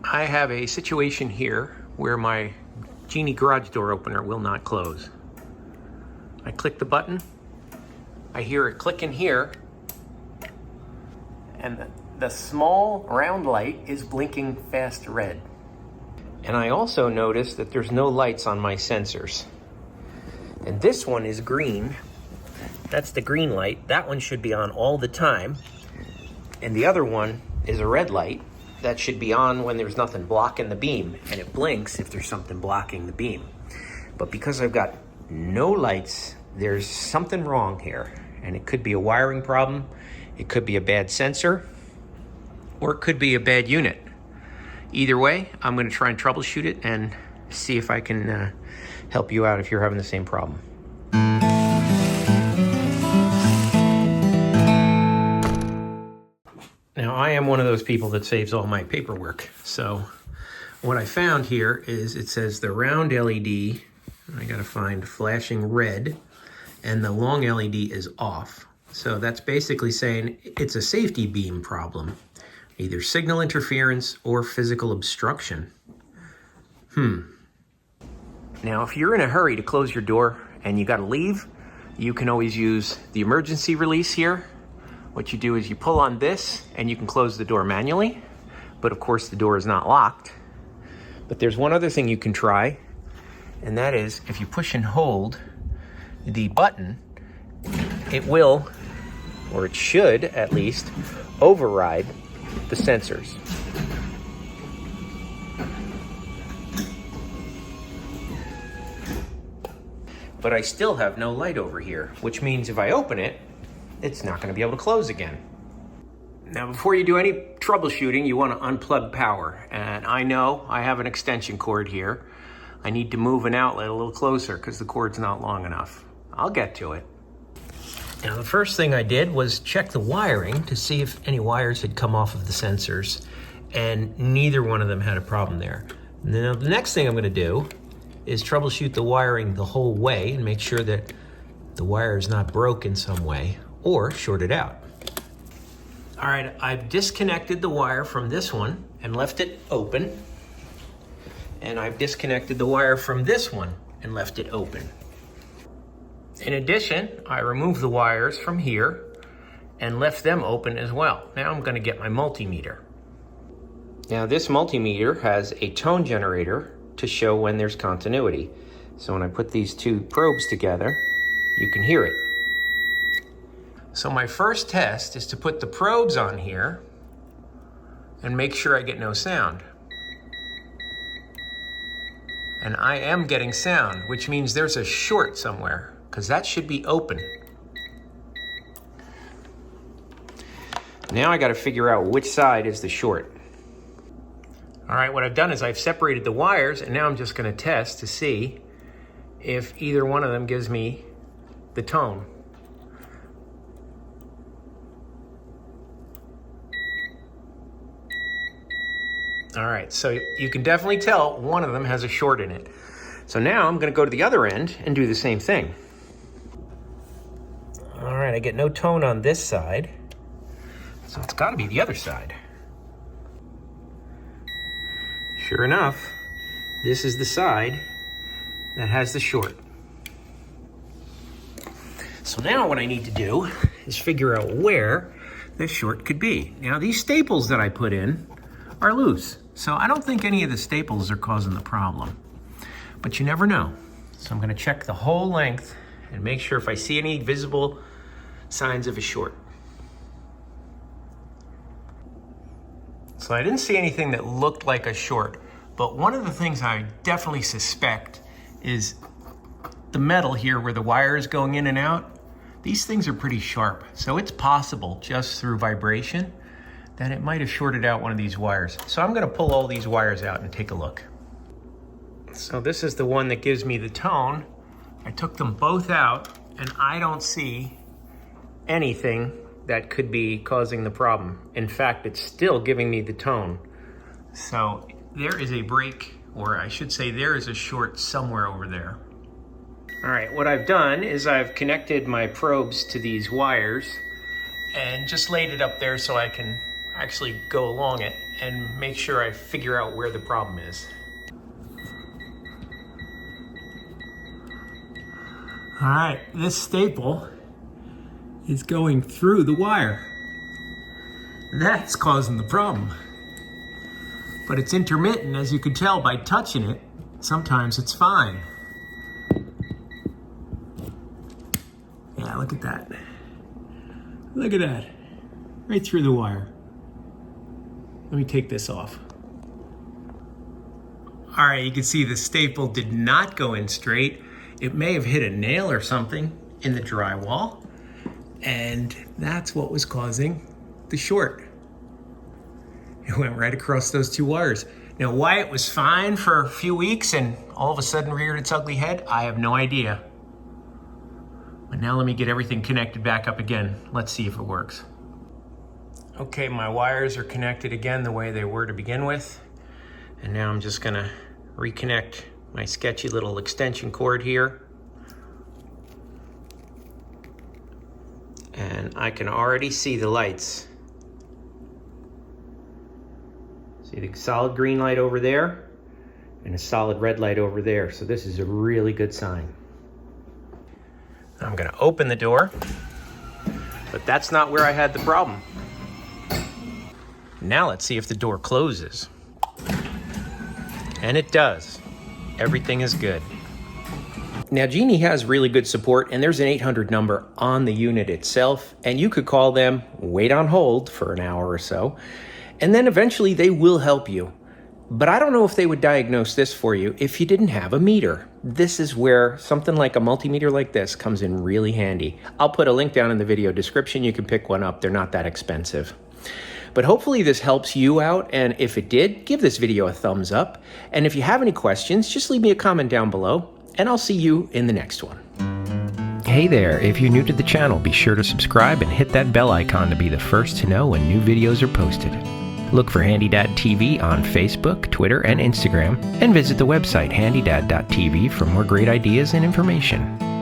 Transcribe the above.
I have a situation here where my Genie garage door opener will not close. I click the button, I hear it click in here, and the small round light is blinking fast red. And I also notice that there's no lights on my sensors. And this one is green. That's the green light. That one should be on all the time. And the other one is a red light. That should be on when there's nothing blocking the beam, and it blinks if there's something blocking the beam. But because I've got no lights, there's something wrong here, and it could be a wiring problem, it could be a bad sensor, or it could be a bad unit. Either way, I'm going to try and troubleshoot it and see if I can help you out if you're having the same problem. Now, I am one of those people that saves all my paperwork. So what I found here is it says the round LED, I gotta find flashing red, and the long LED is off. So that's basically saying it's a safety beam problem, either signal interference or physical obstruction. Now, if you're in a hurry to close your door and you gotta leave, you can always use the emergency release here. What you do is you pull on this and you can close the door manually, but of course the door is not locked. But there's one other thing you can try, and that is if you push and hold the button, it will, or it should at least, override the sensors. But I still have no light over here, which means if I open it, it's not going to be able to close again. Now, before you do any troubleshooting, you want to unplug power. And I know I have an extension cord here. I need to move an outlet a little closer because the cord's not long enough. I'll get to it. Now, the first thing I did was check the wiring to see if any wires had come off of the sensors, and neither one of them had a problem there. Now, the next thing I'm going to do is troubleshoot the wiring the whole way and make sure that the wire is not broke in some way or shorted out. All right, I've disconnected the wire from this one and left it open. And I've disconnected the wire from this one and left it open. In addition, I removed the wires from here and left them open as well. Now I'm going to get my multimeter. Now this multimeter has a tone generator to show when there's continuity. So when I put these two probes together, you can hear it. So my first test is to put the probes on here and make sure I get no sound. And I am getting sound, which means there's a short somewhere, because that should be open. Now I got to figure out which side is the short. All right, what I've done is I've separated the wires, and now I'm just going to test to see if either one of them gives me the tone. All right, so you can definitely tell one of them has a short in it. So now I'm going to go to the other end and do the same thing. All right, I get no tone on this side, so it's got to be the other side. Sure enough, this is the side that has the short. So now what I need to do is figure out where this short could be. Now these staples that I put in are loose, so I don't think any of the staples are causing the problem, but you never know. So I'm going to check the whole length and make sure if I see any visible signs of a short. So I didn't see anything that looked like a short, but one of the things I definitely suspect is the metal here where the wire is going in and out. These things are pretty sharp, so it's possible just through vibration that it might have shorted out one of these wires. So I'm going to pull all these wires out and take a look. So this is the one that gives me the tone. I took them both out and I don't see anything that could be causing the problem. In fact, it's still giving me the tone. So there is a break, or I should say there is a short somewhere over there. All right, what I've done is I've connected my probes to these wires and just laid it up there so I can actually go along it and make sure I figure out where the problem is. All right, this staple is going through the wire. That's causing the problem. But it's intermittent, as you can tell by touching it. Sometimes it's fine. Yeah, look at that. Look at that. Right through the wire. Let me take this off. All right, you can see the staple did not go in straight. It may have hit a nail or something in the drywall, and that's what was causing the short. It went right across those two wires. Now, why it was fine for a few weeks and all of a sudden reared its ugly head, I have no idea. But now let me get everything connected back up again. Let's see if it works. Okay, my wires are connected again the way they were to begin with. And now I'm just gonna reconnect my sketchy little extension cord here. And I can already see the lights. See the solid green light over there and a solid red light over there. So this is a really good sign. I'm gonna open the door, but that's not where I had the problem. Now let's see if the door closes. And it does. Everything is good. Now, Genie has really good support, and there's an 800 number on the unit itself, and you could call them, wait on hold for an hour or so, and then eventually they will help you. But I don't know if they would diagnose this for you if you didn't have a meter. This is where something like a multimeter like this comes in really handy. I'll put a link down in the video description. You can pick one up. They're not that expensive. But hopefully this helps you out, and if it did, give this video a thumbs up. And if you have any questions, just leave me a comment down below, and I'll see you in the next one. Hey there, if you're new to the channel, be sure to subscribe and hit that bell icon to be the first to know when new videos are posted. Look for HandyDadTV on Facebook, Twitter, and Instagram, and visit the website HandyDad.tv for more great ideas and information.